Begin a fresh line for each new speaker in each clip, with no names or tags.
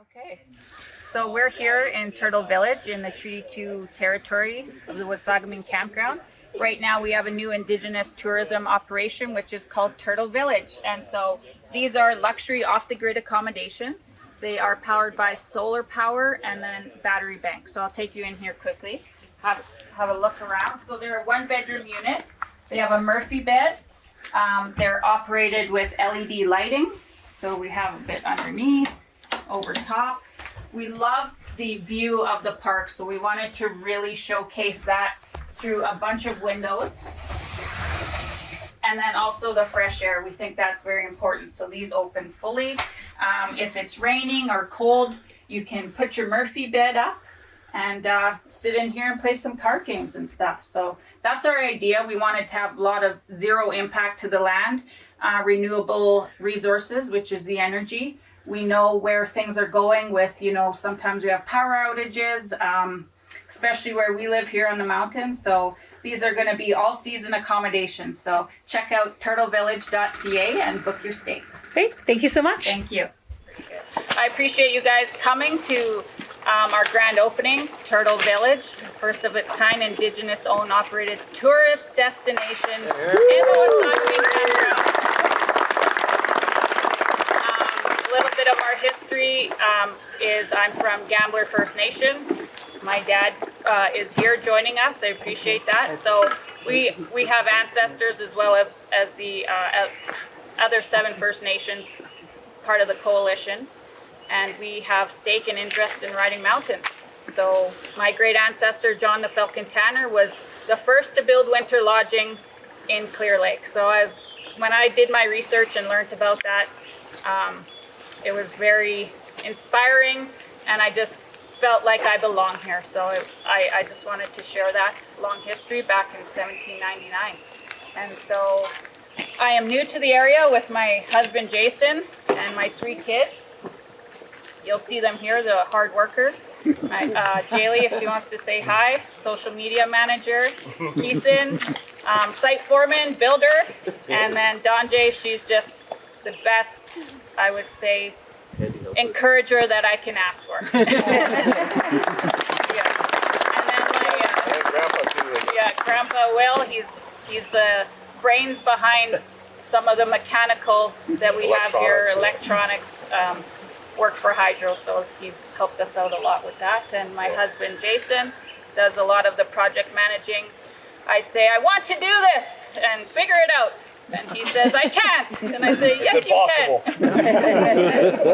Okay, so we're here in Turtle Village in the Treaty 2 territory of the Wasagaming campground. Right now we have a new Indigenous tourism operation which is called Turtle Village. And so these are luxury off-the-grid accommodations. They are powered by solar power and then battery bank. So I'll take you in here quickly, have a look around. So they're a one-bedroom unit. They have a Murphy bed. They're operated with LED lighting. So we have a bit underneath, over top. We love the view of the park, so we wanted to really showcase that through a bunch of windows. And then also the fresh air, we think that's very important. So these open fully. If it's raining or cold, you can put your Murphy bed up and sit in here and play some card games and stuff. So that's our idea. We wanted to have a lot of zero impact to the land, renewable resources, which is the energy. We know where things are going with, sometimes we have power outages, especially where we live here on the mountains. So these are going to be all season accommodations. So check out turtlevillage.ca and book your stay.
Great. Thank you so much.
Thank you. I appreciate you guys coming to our grand opening, Turtle Village, first of its kind Indigenous owned operated tourist destination in the Wasagaming campground. A little bit of our history is I'm from Gambler First Nation. My dad is here joining us. I appreciate that. So we have ancestors as well as the other 7 First Nations part of the coalition. And we have stake and interest in riding mountains. So my great ancestor, John the Falcon Tanner, was the first to build winter lodging in Clear Lake. So when I did my research and learned about that, it was very inspiring, and I just felt like I belong here. So I just wanted to share that long history back in 1799. And so I am new to the area with my husband, Jason, and my 3 kids. You'll see them here, the hard workers. Jaylee, if she wants to say hi, social media manager. Keeson, site foreman, builder. And then Dawn J, she's just the best, I would say, encourager that I can ask for. And then Grandpa Will, he's the brains behind some of the mechanical that we have here, electronics. Work for Hydro, so he's helped us out a lot with that. And my husband Jason does a lot of the project managing. I say, I want to do this and figure it out. And he says, I can't. And I say, yes, you can.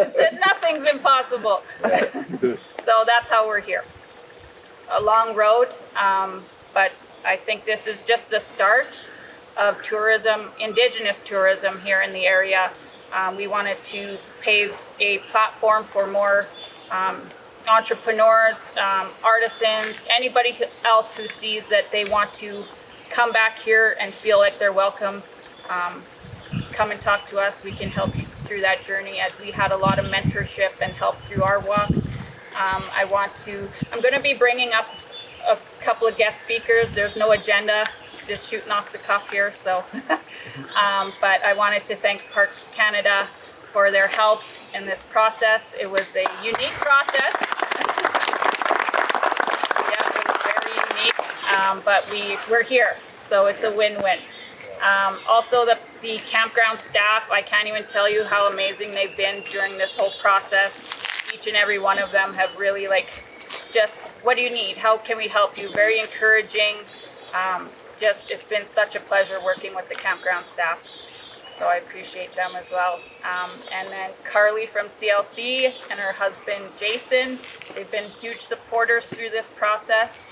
He said, nothing's impossible. So that's how we're here. A long road, but I think this is just the start of tourism, Indigenous tourism here in the area. We wanted to pave a platform for more entrepreneurs, artisans, anybody else who sees that they want to come back here and feel like they're welcome. Come and talk to us. We can help you through that journey, as we had a lot of mentorship and help through our walk. I'm going to be bringing up a couple of guest speakers. There's no agenda, just shooting off the cuff here. So, but I wanted to thank Parks Canada for their help in this process. It was a unique process. Yeah, it was very unique, but we're here, so it's a win-win. Also, the campground staff, I can't even tell you how amazing they've been during this whole process. Each and every one of them have really just, what do you need? How can we help you? Very encouraging. It's been such a pleasure working with the campground staff. So I appreciate them as well. And then Carly from CLC and her husband Jason, they've been huge supporters through this process.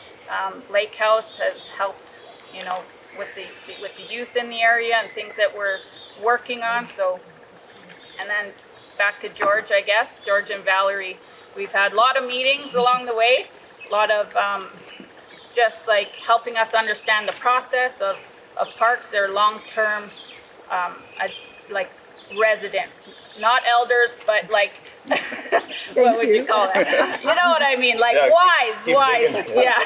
Lake House has helped, with the youth in the area and things that we're working on. So, and then back to George, I guess, George and Valerie. We've had a lot of meetings along the way, a lot of just helping us understand the process of parks. They're long-term residents, not elders, but what would you call it? You know what I mean? Wise. Yeah.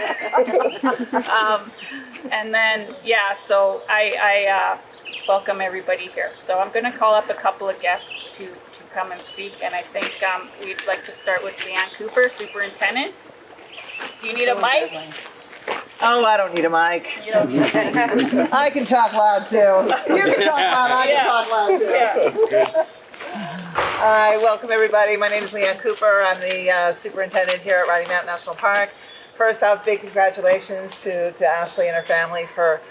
And then, so I welcome everybody here. So I'm going to call up a couple of guests to come and speak. And I think we'd like to start with Leanne Cooper, Superintendent. Do you need a mic?
Oh, I don't need a mic.
You don't need a
I can talk loud too. You can talk loud, I can talk loud too.
Yeah.
That's good.
Hi, welcome everybody. My name is Leanne Cooper. I'm the superintendent here at Riding Mountain National Park. First off, big congratulations to Ashley and her family for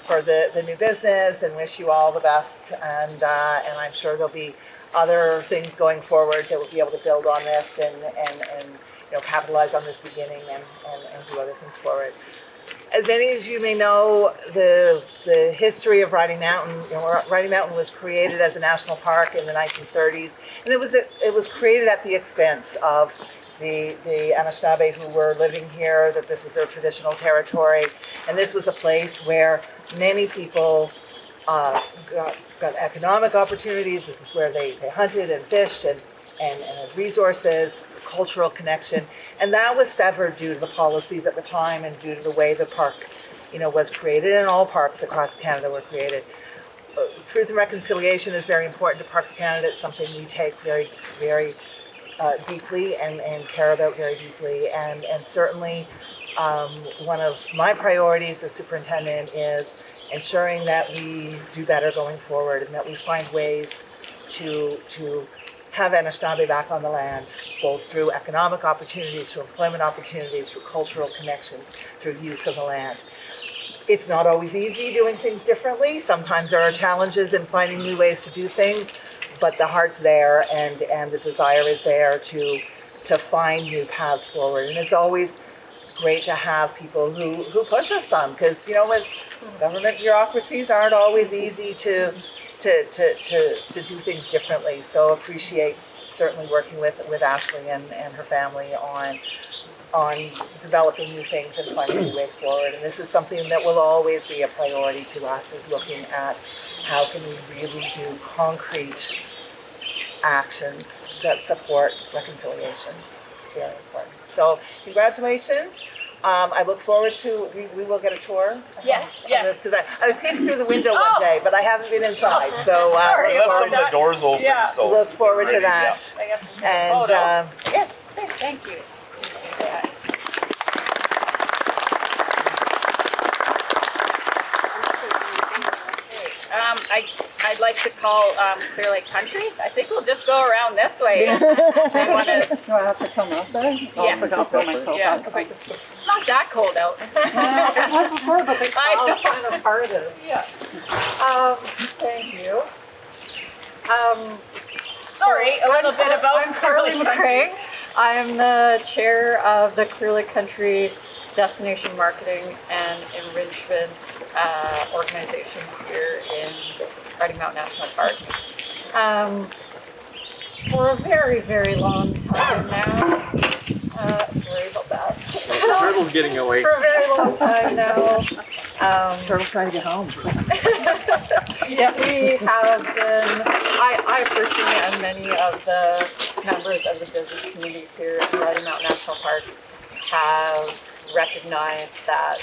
the new business, and wish you all the best. And I'm sure there'll be other things going forward that will be able to build on this and capitalize on this beginning and do other things forward. As many as you may know, the history of Riding Mountain, Riding Mountain was created as a national park in the 1930s, and it was created at the expense of the Anishinaabe who were living here, that this was their traditional territory, and this was a place where many people got economic opportunities. This is where they hunted and fished and had resources, cultural connection, and that was severed due to the policies at the time and due to the way the park, was created, and all parks across Canada were created. Truth and reconciliation is very important to Parks Canada. It's something we take very, very deeply and care about very deeply, and certainly one of my priorities as superintendent is ensuring that we do better going forward and that we find ways to have Anishinaabe back on the land, both through economic opportunities, through employment opportunities, through cultural connections, through use of the land. It's not always easy doing things differently. Sometimes there are challenges in finding new ways to do things, but the heart's there and the desire is there to find new paths forward. And it's always great to have people who push us some, because as government bureaucracies aren't always easy to do things differently. So appreciate certainly working with Ashley and her family on developing new things and finding new ways forward. And this is something that will always be a priority to us, is looking at how can we really do concrete actions that support reconciliation. Very important. So congratulations. I look forward to, we will get a tour.
Yes.
Because I peeked through the window one day, but I haven't been inside. So
We left some of the doors open, so
look forward to that.
I guess
And
thank you. Yes. I'd like to call Clear Lake Country. I think we'll just go around this way.
Do I have to come up there?
Yes.
I forgot to put my coat
Yeah.
on.
It's not that cold out.
It was before, but the
I know.
clouds kind of parted.
Yeah.
Thank you.
Sorry, a little bit about
I'm Carly McCrae. I am the chair of the Clear Lake Country Destination Marketing and Enrichment organization here in Riding Mountain National Park. For a very, very long time now. Sorry about that.
Turtle's getting away.
For a very long time now.
Turtle's trying to get home.
Yeah, we have been, I personally and many of the members of the business community here at Riding Mountain National Park have recognized that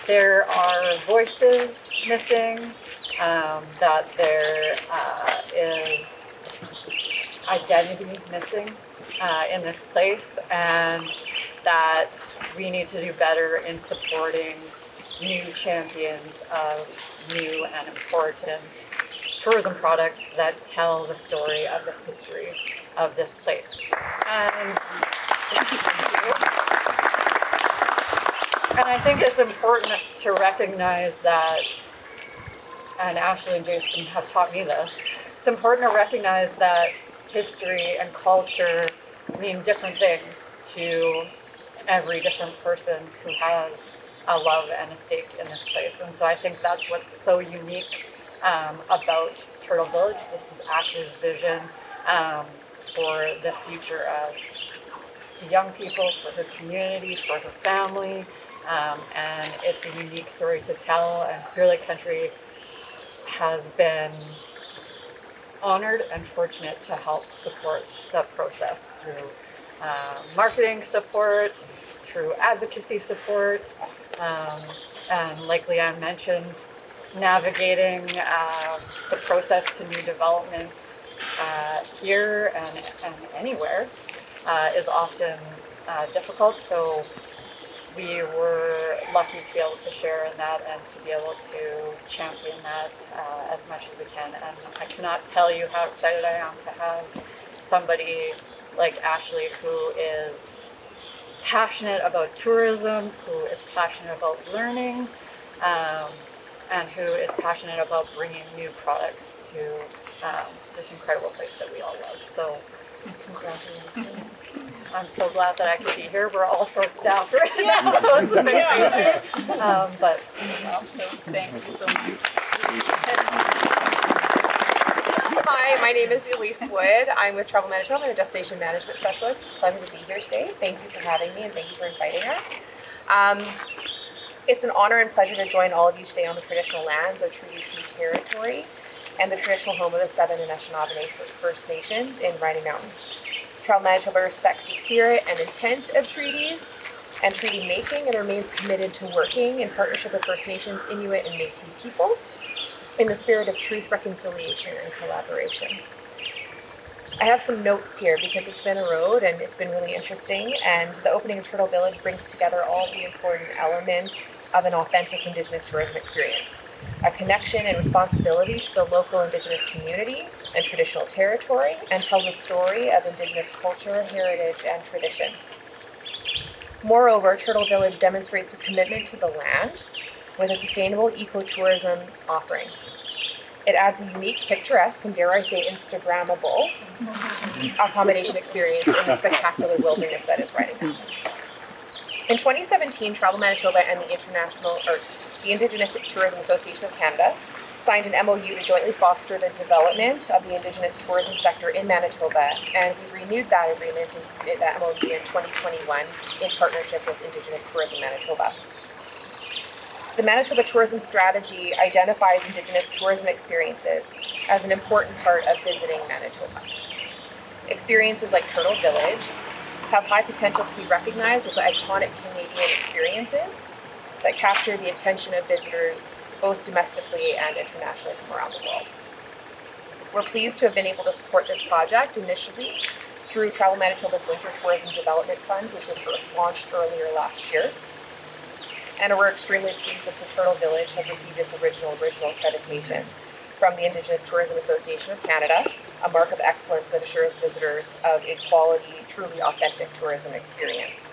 there are voices missing, that there is identity missing in this place, and that we need to do better in supporting new champions of new and important tourism products that tell the story of the history of this place. And I think it's important to recognize that, and Ashley and Jason have taught me this, it's important to recognize that history and culture mean different things to every different person who has a love and a stake in this place. And so I think that's what's so unique about Turtle Village. This is Ashley's vision for the future of young people, for her community, for her family. And it's a unique story to tell, and Clear Lake Country has been honored and fortunate to help support the process through marketing support, through advocacy support, and like Leanne mentioned, navigating the process to new developments here and anywhere is often difficult. So we were lucky to be able to share in that and to be able to champion that as much as we can. And I cannot tell you how excited I am to have somebody like Ashley, who is passionate about tourism, who is passionate about learning, and who is passionate about bringing new products to this incredible place that we all love. So congratulations. I'm so glad that I could be here. We're all short staffed right now, so it's a bit crazy. But
So thank you so much.
Hi, my name is Elise Wood. I'm with Travel Manitoba. I'm a destination management specialist. Pleasure to be here today. Thank you for having me and thank you for inviting us. It's an honor and pleasure to join all of you today on the traditional lands of Treaty 2 territory and the traditional home of the 7 Anishinaabe First Nations in Riding Mountain. Travel Manitoba respects the spirit and intent of treaties and treaty making and remains committed to working in partnership with First Nations, Inuit, and Métis people in the spirit of truth, reconciliation, and collaboration. I have some notes here because it's been a road and it's been really interesting, and the opening of Turtle Village brings together all the important elements of an authentic Indigenous tourism experience. A connection and responsibility to the local Indigenous community and traditional territory, and tells a story of Indigenous culture, heritage, and tradition. Moreover, Turtle Village demonstrates a commitment to the land with a sustainable ecotourism offering. It adds a unique, picturesque, and dare I say Instagrammable accommodation experience in the spectacular wilderness that is Riding Mountain. In 2017, Travel Manitoba and the Indigenous Tourism Association of Canada signed an MOU to jointly foster the development of the Indigenous tourism sector in Manitoba, and we renewed that agreement in that MOU in 2021 in partnership with Indigenous Tourism Manitoba. The Manitoba Tourism Strategy identifies Indigenous tourism experiences as an important part of visiting Manitoba. Experiences like Turtle Village have high potential to be recognized as iconic Canadian experiences that capture the attention of visitors both domestically and internationally from around the world. We're pleased to have been able to support this project initially through Travel Manitoba's Winter Tourism Development Fund, which was launched earlier last year. And we're extremely pleased that the Turtle Village has received its original accreditation from the Indigenous Tourism Association of Canada, a mark of excellence that assures visitors of a quality, truly authentic tourism experience.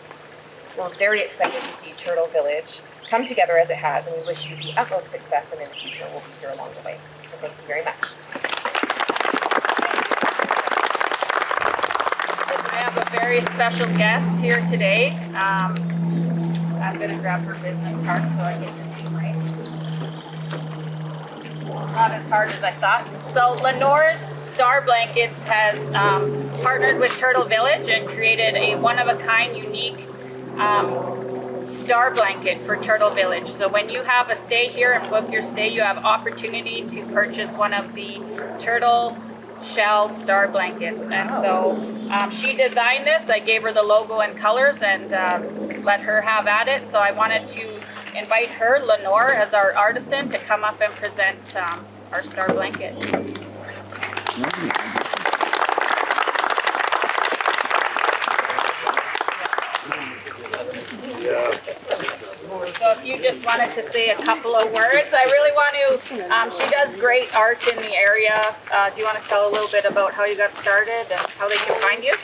We're very excited to see Turtle Village come together as it has, and we wish you the utmost success, and in the future we'll be here along the way. So thank you very much.
I have a very special guest here today. I'm going to grab her business card so I get the name right. Not as hard as I thought. So Lenore's Star Blankets has partnered with Turtle Village and created a one-of-a-kind, unique star blanket for Turtle Village. So when you have a stay here and book your stay, you have opportunity to purchase one of the turtle shell star blankets. And so she designed this. I gave her the logo and colors and let her have at it. So I wanted to invite her, Lenore, as our artisan, to come up and present our star blanket. So if you just wanted to say a couple of words, I really want to, she does great art in the area. Do you want to tell a little bit about how you got started and how they can find you?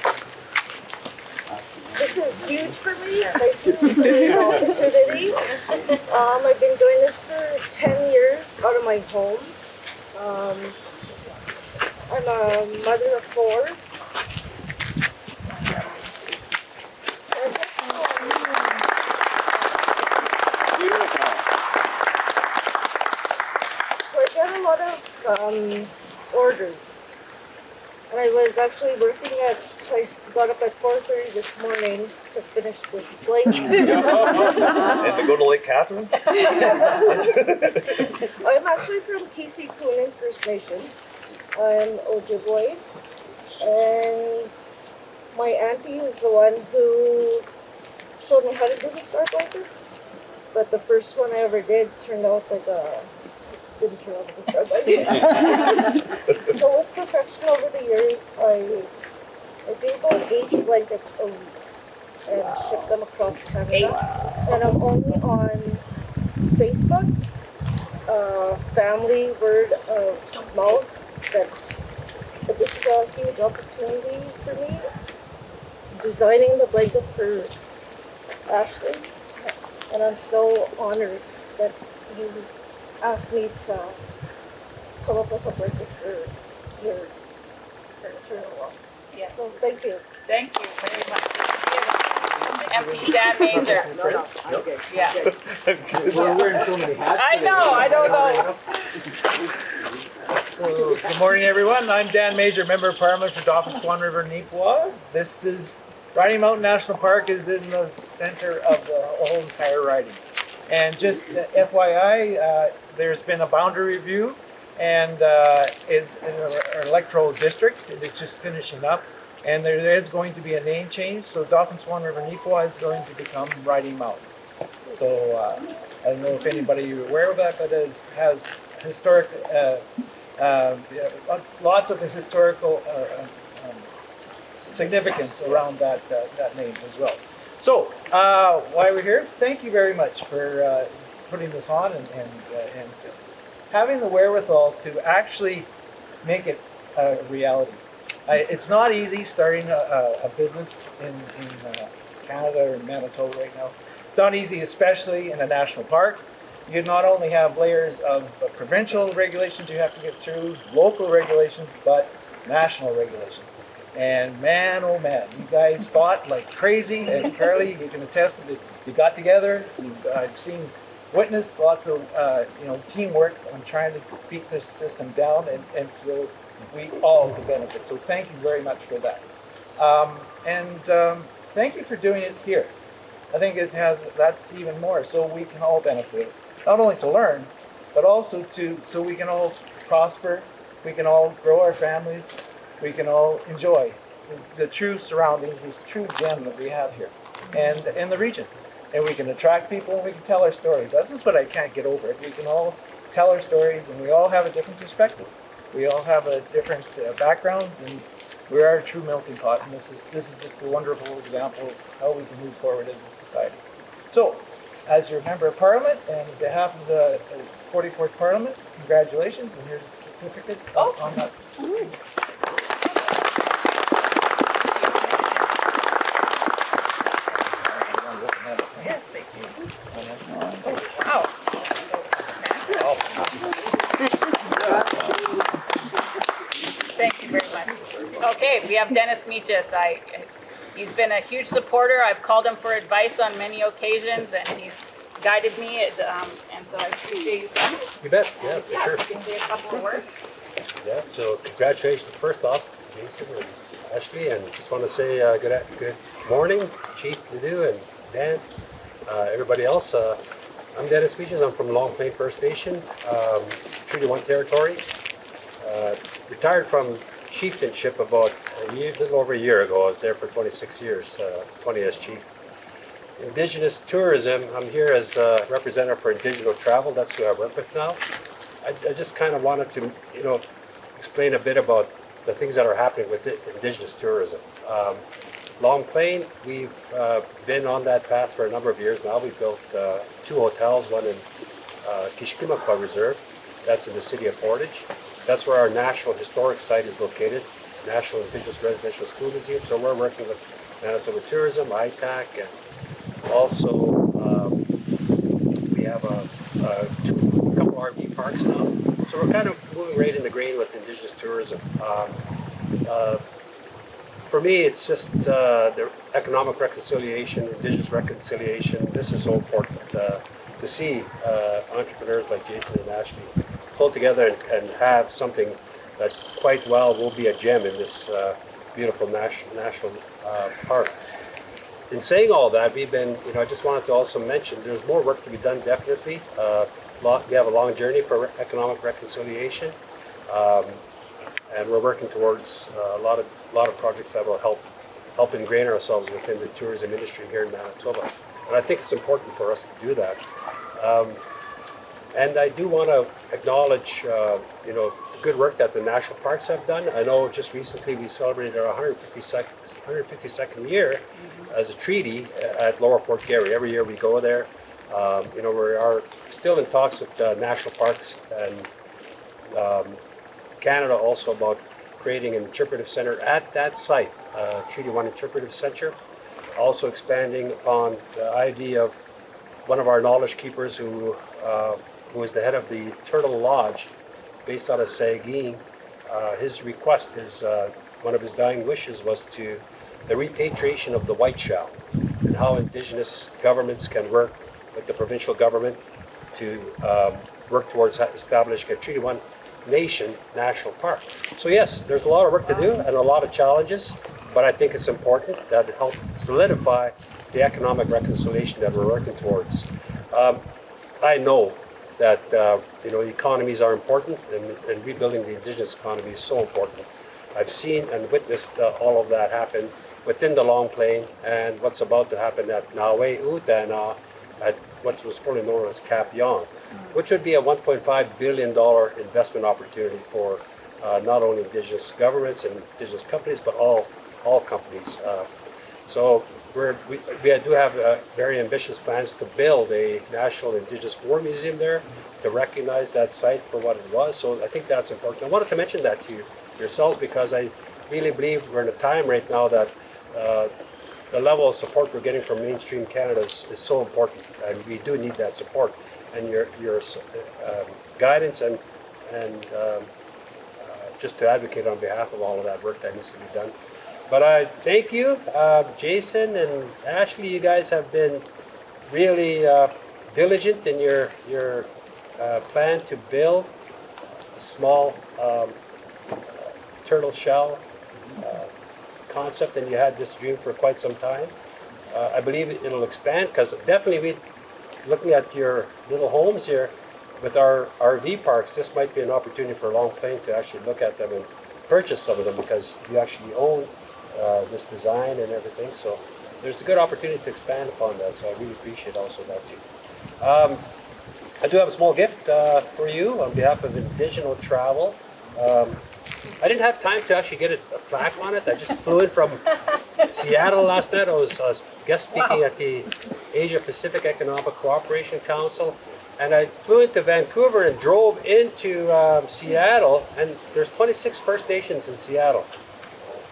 This is huge for me. Thank you for the opportunity. I've been doing this for 10 years out of my home. I'm a mother of 4. So I get a lot of orders. And I was actually working so I got up at 4:30 this morning to finish this blanket.
And to go to Lake Catherine?
I'm actually from Kisi-Punan First Nation. I'm Ojibwe. And my auntie is the one who showed me how to do the star blankets. But the first one I ever did turned out like a didn't turn on the start button. So with perfection over the years, I do about 80 blankets a week and ship them across Canada. And I'm only on Facebook, family word of mouth that this is a huge opportunity for me. Designing the blanket for Ashley, and I'm so honored that you asked me to come up with a blanket for your eternal walk.
Yeah.
So thank you.
Thank you very much. MP Dan Mazur.
No, I'm good.
Yeah.
We're wearing so many hats.
I know, I don't know.
So, good morning, everyone. I'm Dan Mazur, Member of Parliament for Dauphin Swan River, Neepawa. This is Riding Mountain National Park is in the center of the whole entire riding. And just FYI, there's been a boundary review and in our electoral district, it's just finishing up. And there is going to be a name change, so Dauphin Swan River Neepawa is going to become Riding Mountain. So I don't know if anybody is aware of that, but it has historic, lots of historical significance around that name as well. So why we're here, thank you very much for putting this on and having the wherewithal to actually make it a reality. It's not easy starting a business in Canada or Manitoba right now. It's not easy, especially in a national park. You not only have layers of provincial regulations you have to get through, local regulations, but national regulations. And man, oh man, you guys fought like crazy. And Carly, you can attest that you got together. I've witnessed lots of teamwork on trying to beat this system down, and so we all can benefit. So thank you very much for that. Thank you for doing it here. I think that's even more, so we can all benefit. Not only to learn, but also so we can all prosper, we can all grow our families, we can all enjoy the true surroundings, this true gem that we have here, and in the region. And we can attract people and we can tell our stories. This is what I can't get over. We can all tell our stories and we all have a different perspective. We all have a different backgrounds, and we are a true melting pot. And this is just a wonderful example of how we can move forward as a society. So, as your member of Parliament and on behalf of the 44th Parliament, congratulations, and here's a certificate on that.
Yes, thank you. Thank you very much. Okay, we have Dennis Meachus. He's been a huge supporter. I've called him for advice on many occasions, and he's guided me. And so I appreciate you coming.
You bet. Yeah, for sure.
You can say a couple of words.
Yeah. So congratulations first off, Jason and Ashley, and just want to say good morning, Chief Ledoux and Dan, everybody else. I'm Dennis Meachus. I'm from Long Plain First Nation, Treaty 1 territory. Retired from chieftainship about a little over a year ago. I was there for 26 years, 20 as chief. Indigenous tourism, I'm here as a representative for Indigenous travel. That's who I work with now. I just kind of wanted to, explain a bit about the things that are happening with Indigenous tourism. Long Plain, we've been on that path for a number of years now. We built 2 hotels, one in Kishkimakwa Reserve, that's in the city of Portage. That's where our National Historic Site is located, National Indigenous Residential School Museum. So we're working with Manitoba Tourism, ITAC, and also we have a couple RV parks now. So we're kind of moving right in the grain with Indigenous tourism. For me, it's just the economic reconciliation, Indigenous reconciliation. This is so important to see entrepreneurs like Jason and Ashley pull together and have something that quite well will be a gem in this beautiful national park. In saying all that, we've been, I just wanted to also mention there's more work to be done, definitely. We have a long journey for economic reconciliation, and we're working towards a lot of projects that will help ingrain ourselves within the tourism industry here in Manitoba. And I think it's important for us to do that. And I do want to acknowledge, you know, the good work that the national parks have done. I know just recently we celebrated our 152nd year as a treaty at Lower Fort Garry. Every year we go there. You know, we are still in talks with national parks and Canada also about creating an interpretive center at that site, Treaty 1 Interpretive Center. Also expanding upon the idea of one of our knowledge keepers who is the head of the Turtle Lodge based out of Wasagaming. His request, one of his dying wishes was to the repatriation of the white shell and how Indigenous governments can work with the provincial government to work towards establishing a Treaty 1 Nation National Park. So yes, there's a lot of work to do and a lot of challenges, but I think it's important that it help solidify the economic reconciliation that we're working towards. I know that you know, economies are important, and rebuilding the Indigenous economy is so important. I've seen and witnessed all of that happen within the Long Plain and what's about to happen at Nawe Utana at what was formerly known as Cap Yon, which would be a $1.5 billion investment opportunity for not only Indigenous governments and Indigenous companies, but all companies. So we do have very ambitious plans to build a National Indigenous War Museum there to recognize that site for what it was. So I think that's important. I wanted to mention that to you yourselves because I really believe we're in a time right now that the level of support we're getting from mainstream Canada is so important, and we do need that support. And your guidance and just to advocate on behalf of all of that work that needs to be done. But I thank you, Jason and Ashley. You guys have been really diligent in your plan to build a small turtle shell concept, and you had this dream for quite some time. I believe it'll expand because definitely looking at your little homes here with our RV parks, this might be an opportunity for Long Plain to actually look at them and purchase some of them because you actually own this design and everything. So there's a good opportunity to expand upon that. So I really appreciate also that too. I do have a small gift for you on behalf of Indigenous Travel. I didn't have time to actually get a plaque on it. I just flew in from Seattle last night. I was guest speaking at the Asia Pacific Economic Cooperation Council. And I flew into Vancouver and drove into Seattle. And there's 26 First Nations in Seattle.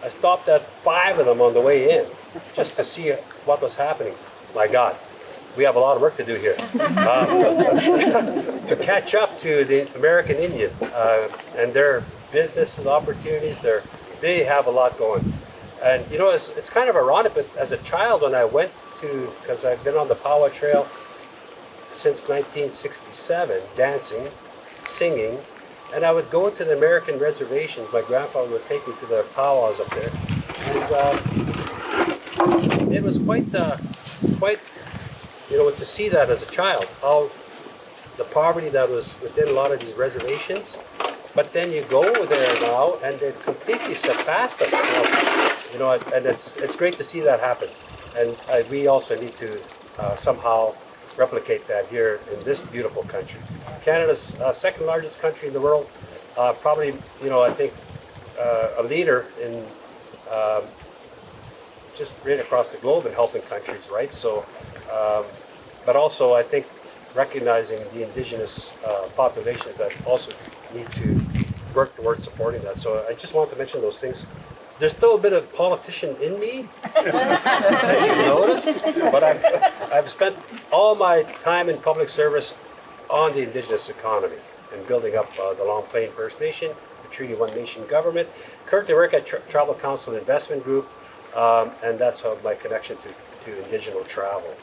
I stopped at 5 of them on the way in just to see what was happening. My God, we have a lot of work to do here. To catch up to the American Indian and their businesses, opportunities, they have a lot going. And you know, it's kind of ironic, but as a child when I went to, because I've been on the Powwow Trail since 1967, dancing, singing, and I would go to the American reservations. My grandfather would take me to the powwows up there. And it was quite, you know, to see that as a child, how the poverty that was within a lot of these reservations. But then you go there now, and they've completely surpassed us. You know, and it's great to see that happen. And we also need to somehow replicate that here in this beautiful country. Canada's second largest country in the world, probably, you know, I think a leader in just right across the globe in helping countries, right? So, but also I think recognizing the Indigenous populations that also need to work towards supporting that. So I just wanted to mention those things. There's still a bit of politician in me, as you've noticed, but I've spent all my time in public service on the Indigenous economy and building up the Long Plain First Nation, the Treaty 1 Nation government. Currently work at Travel Council Investment Group, and that's how my connection to Indigenous travel.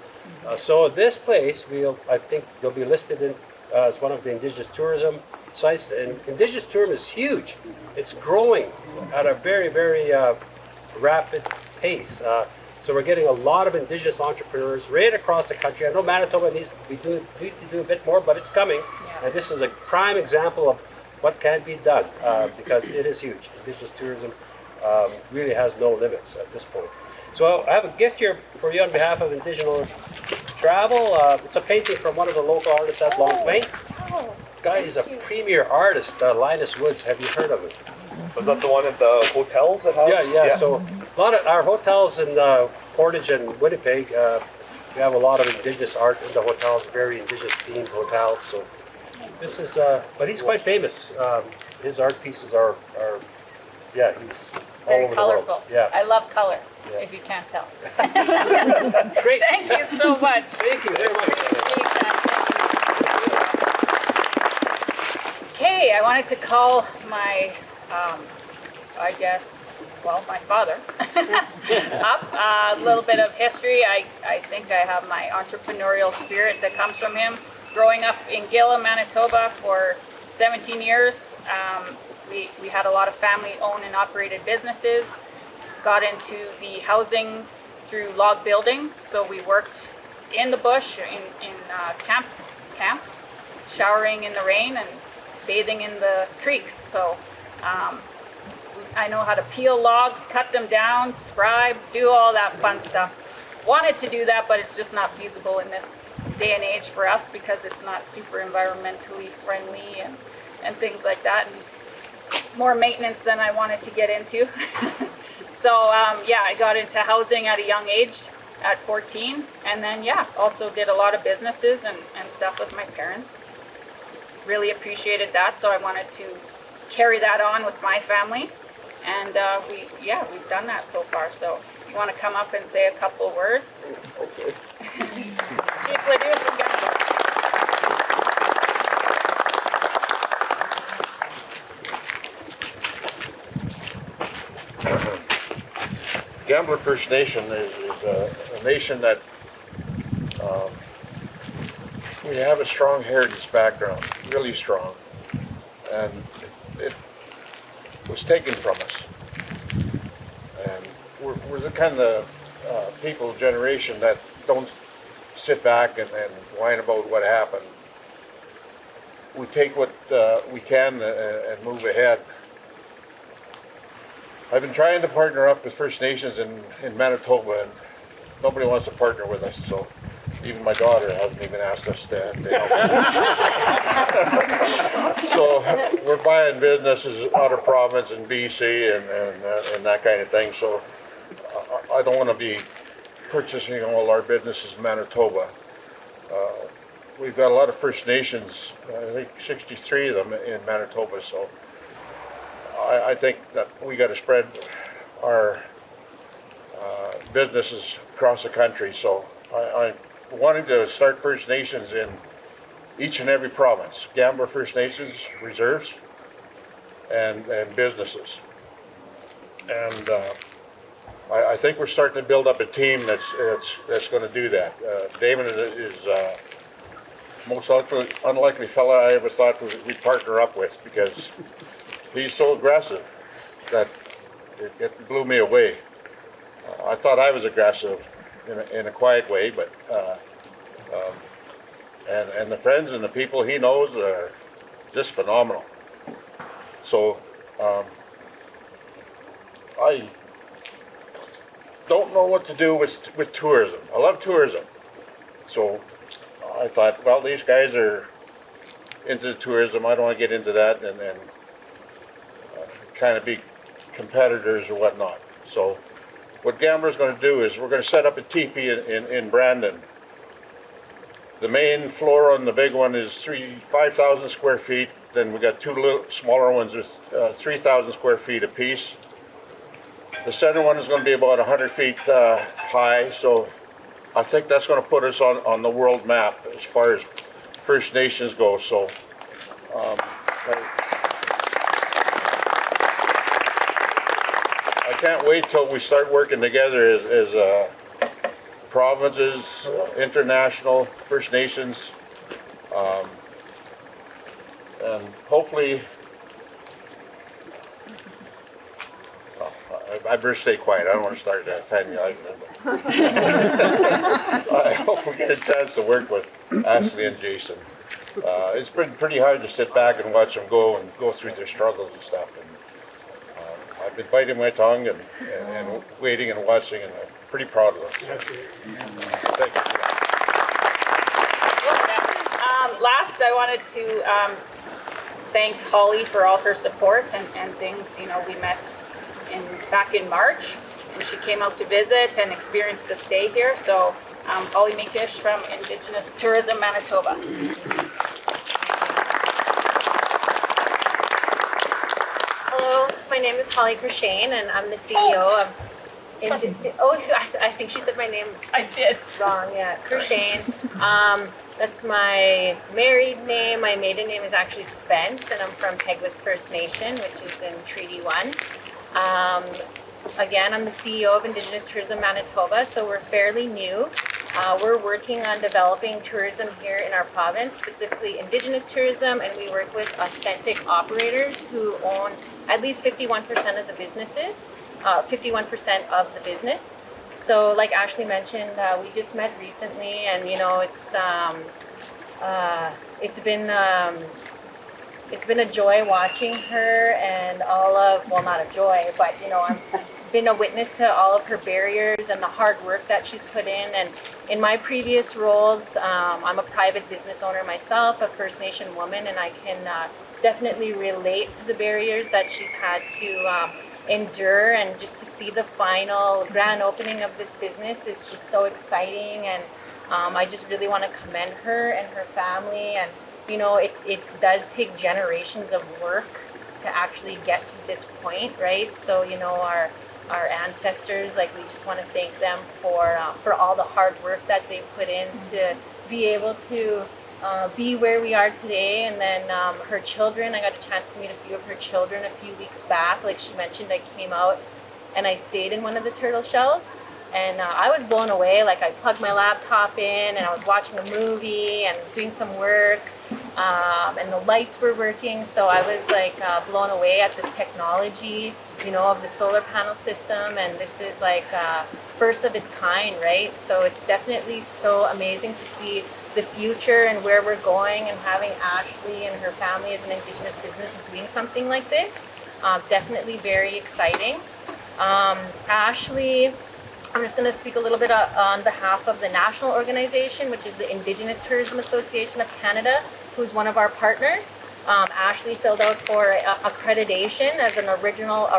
So this place, I think they'll be listed in, as one of the Indigenous tourism sites. And Indigenous tourism is huge. It's growing at a very, very rapid pace. So we're getting a lot of Indigenous entrepreneurs right across the country. I know Manitoba needs to do a bit more, but it's coming. Yeah. And this is a prime example of what can be done because it is huge. Indigenous tourism really has no limits at this point. So I have a gift here for you on behalf of Indigenous Travel. It's a painting from one of the local artists at Long Plain. guy is a premier artist, Linus Woods. Have you heard of him?
Was that the one at the hotels that has?
Yeah. So a lot of our hotels in Portage and Winnipeg, we have a lot of Indigenous art in the hotels, very Indigenous themed hotels. So this is, but he's quite famous. His art pieces are he's all
Very
over
colorful.
the world. Yeah,
I love color,
Yeah.
if you can't tell.
it's great.
Thank you so much.
Thank you very much.
Appreciate that. Okay, I wanted to call my, my father up. A little bit of history. I think I have my entrepreneurial spirit that comes from him. Growing up in Gila, Manitoba for 17 years, we had a lot of family-owned and operated businesses. Got into the housing through log building, so we worked in the bush, in camps, showering in the rain and bathing in the creeks. So I know how to peel logs, cut them down, scribe, do all that fun stuff. Wanted to do that, but it's just not feasible in this day and age for us because it's not super environmentally friendly and things like that, and more maintenance than I wanted to get into. So I got into housing at a young age at 14, and then also did a lot of businesses and stuff with my parents. Really appreciated that, so I wanted to carry that on with my family, and we've done that so far. So you want to come up and say a couple of words?
Okay.
Chief Ledoux from Gambler.
Gambler First Nation is a nation that we have a strong heritage background, really strong, and it was taken from us. And we're the kind of people, generation that don't sit back and whine about what happened. We take what we can and move ahead. I've been trying to partner up with First Nations in Manitoba, and nobody wants to partner with us, so even my daughter hasn't even asked us to help. So we're buying businesses out of province in BC and that kind of thing, so I don't want to be purchasing all our businesses in Manitoba. We've got a lot of First Nations, I think 63 of them in Manitoba, so I think that we got to spread our businesses across the country. So I wanted to start First Nations in each and every province, Gambler First Nations reserves and businesses. And I think we're starting to build up a team that's going to do that. Damon is most unlikely fella I ever thought we'd partner up with, because he's so aggressive that it blew me away. I thought I was aggressive in a quiet way, but and the friends and the people he knows are just phenomenal. So I don't know what to do with tourism. I love tourism, so I thought, well, these guys are into the tourism. I don't want to get into that and kind of be competitors or whatnot. So what Gambler's going to do is we're going to set up a teepee in Brandon. The main floor on the big one is 5,000 square feet. Then we got two little smaller ones with 3,000 square feet apiece. The center one is going to be about 100 feet high. So I think that's going to put us on the world map as far as First Nations go. So I can't wait till we start working together as provinces, international, First Nations, and hopefully, I better stay quiet. I don't want to start that family argument. I hope we get a chance to work with Ashley and Jason. It's been pretty hard to sit back and watch them go through their struggles and stuff. And I've been biting my tongue and waiting and watching, and I'm pretty proud of them. Thank you.
last, I wanted to thank Holly for all her support and things. You know, we met back in March, and she came out to visit and experienced a stay here. So, Holly Mikish from Indigenous Tourism Manitoba.
Hello, my name is Holly Crochet, and I'm the CEO of I think she said my name
I did.
wrong. Yeah, Crochet. That's my married name. My maiden name is actually Spence, and I'm from Peguis First Nation, which is in Treaty 1. Again, I'm the CEO of Indigenous Tourism Manitoba, so we're fairly new. We're working on developing tourism here in our province, specifically Indigenous tourism, and we work with authentic operators who own at least 51% of the businesses, 51% of the business. So like Ashley mentioned, we just met recently, and you know, it's been a joy watching her and all of, well, not a joy, but you know, I've been a witness to all of her barriers and the hard work that she's put in. And in my previous roles, I'm a private business owner myself, a First Nation woman, and I can definitely relate to the barriers that she's had to endure. And just to see the final grand opening of this business is just so exciting. And I just really want to commend her and her family. And you know, it does take generations of work to actually get to this point, right? So, you know, our ancestors, like, we just want to thank them for all the hard work that they put in to be able to be where we are today. And then her children, I got a chance to meet a few of her children a few weeks back. Like she mentioned, I came out and I stayed in one of the turtle shells. And I was blown away. Like, I plugged my laptop in and I was watching a movie and doing some work. And the lights were working, so I was like blown away at the technology, you know, of the solar panel system. And this is like first of its kind, right? So it's definitely so amazing to see the future and where we're going, and having Ashley and her family as an Indigenous business doing something like this. Definitely very exciting. Ashley, I'm just going to speak a little bit on behalf of the national organization, which is the Indigenous Tourism Association of Canada, who's one of our partners. Ashley filled out for accreditation as an original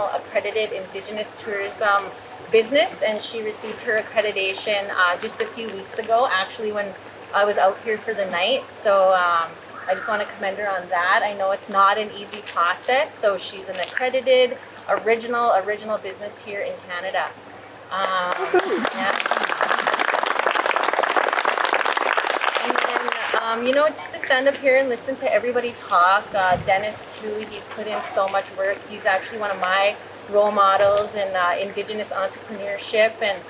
accredited Indigenous tourism business, and she received her accreditation just a few weeks ago, actually, when I was out here for the night. So I just want to commend her on that. I know it's not an easy process, so she's an accredited original business here in Canada. Yeah. And then, you know, just to stand up here and listen to everybody talk. Dennis too, he's put in so much work. He's actually one of my role models in Indigenous entrepreneurship, and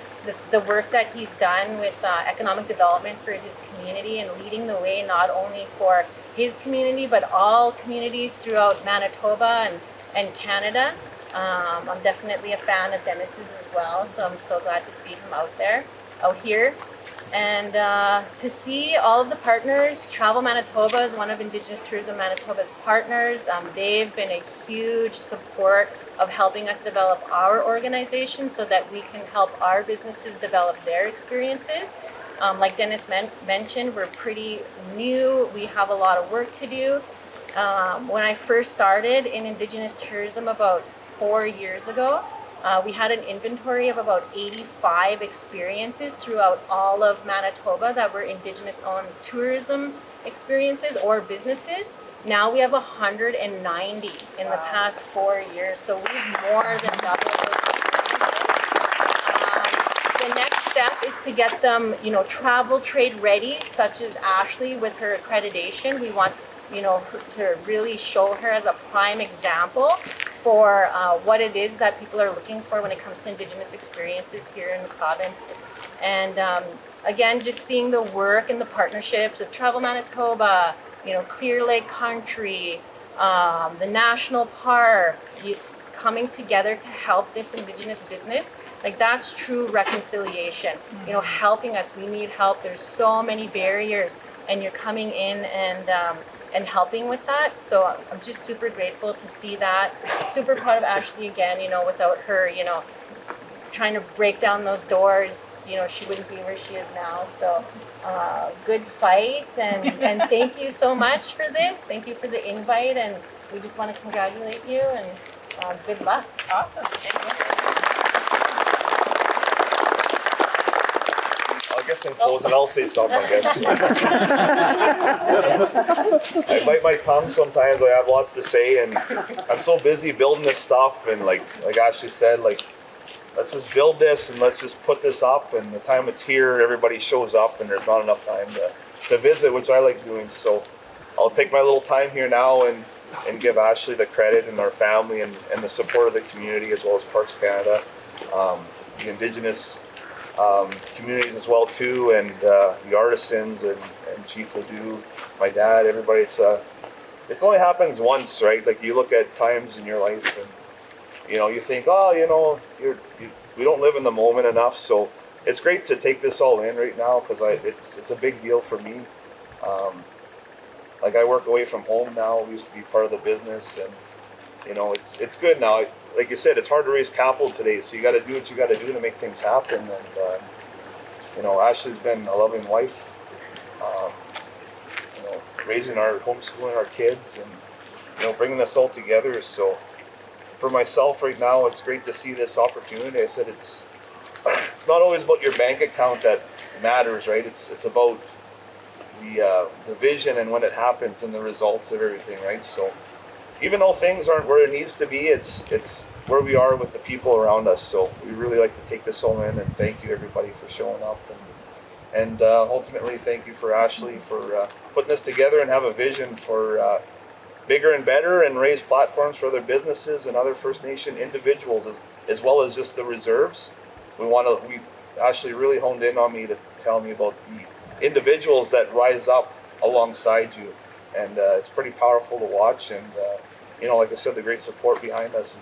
the work that he's done with economic development for his community, and leading the way not only for his community but all communities throughout Manitoba and Canada. I'm definitely a fan of Dennis's as well, so I'm so glad to see him out here. And to see all of the partners. Travel Manitoba is one of Indigenous Tourism Manitoba's partners. They've been a huge support of helping us develop our organization so that we can help our businesses develop their experiences. Like Dennis mentioned, we're pretty new. We have a lot of work to do. When I first started in Indigenous tourism about 4 years ago, we had an inventory of about 85 experiences throughout all of Manitoba that were Indigenous-owned tourism experiences or businesses. Now we have 190 in the past 4 years, so we've more than doubled those experiences. The next step is to get them, you know, travel trade ready, such as Ashley with her accreditation. We want, you know, to really show her as a prime example for what it is that people are looking for when it comes to Indigenous experiences here in the province. And again, just seeing the work and the partnerships of Travel Manitoba, you know, Clear Lake Country, the National Park, coming together to help this Indigenous business, like, that's true reconciliation. You know, helping us, we need help. There's so many barriers, and you're coming in and helping with that. So I'm just super grateful to see that. Super proud of Ashley again. You know, without her, you know, trying to break down those doors, you know, she wouldn't be where she is now. So good fight, and thank you so much for this. Thank you for the invite, and we just want to congratulate you and good luck.
Awesome. Thank you.
I guess in closing, I'll say something, I guess. I bite my tongue sometimes. I have lots to say, and I'm so busy building this stuff. And like Ashley said, like, let's just build this and let's just put this up. And the time it's here, everybody shows up, and there's not enough time to visit, which I like doing. So I'll take my little time here now and give Ashley the credit and our family and the support of the community, as well as Parks Canada, the Indigenous communities as well too, and the artisans and Chief Ledoux, my dad, everybody. It only happens once, right? Like, you look at times in your life and you think, oh, we don't live in the moment enough. So it's great to take this all in right now, because it's a big deal for me. Like, I work away from home now. We used to be part of the business, and it's good now. Like you said, it's hard to raise capital today, so you got to do what you got to do to make things happen. And Ashley's been a loving wife, raising homeschooling our kids, and bringing this all together. So for myself right now, it's great to see this opportunity. I said it's not always about your bank account that matters, right? It's about the vision and when it happens and the results of everything, right? So even though things aren't where it needs to be, it's where we are with the people around us. So we really like to take this all in, and thank you everybody for showing up, and ultimately thank you for Ashley for putting this together and have a vision for bigger and better, and raise platforms for other businesses and other First Nation individuals, as well as just the reserves. Ashley really honed in on me to tell me about the individuals that rise up alongside you, and it's pretty powerful to watch. And like I said, the great support behind us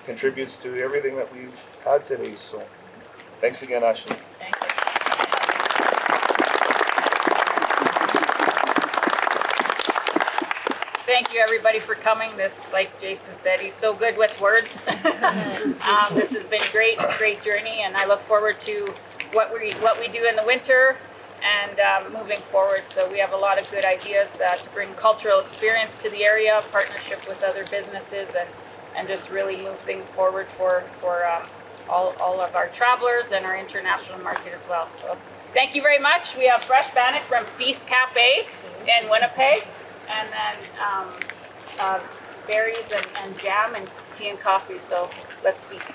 contributes to everything that we've had today. So thanks again, Ashley.
Thank you. Thank you, everybody, for coming. This, like Jason said, he's so good with words. This has been a great journey, and I look forward to what we do in the winter and moving forward. So we have a lot of good ideas to bring cultural experience to the area, partnership with other businesses, and just really move things forward for all of our travelers and our international market as well. So thank you very much. We have fresh bannock from Feast Cafe in Winnipeg, and then berries and jam and tea and coffee. So let's feast.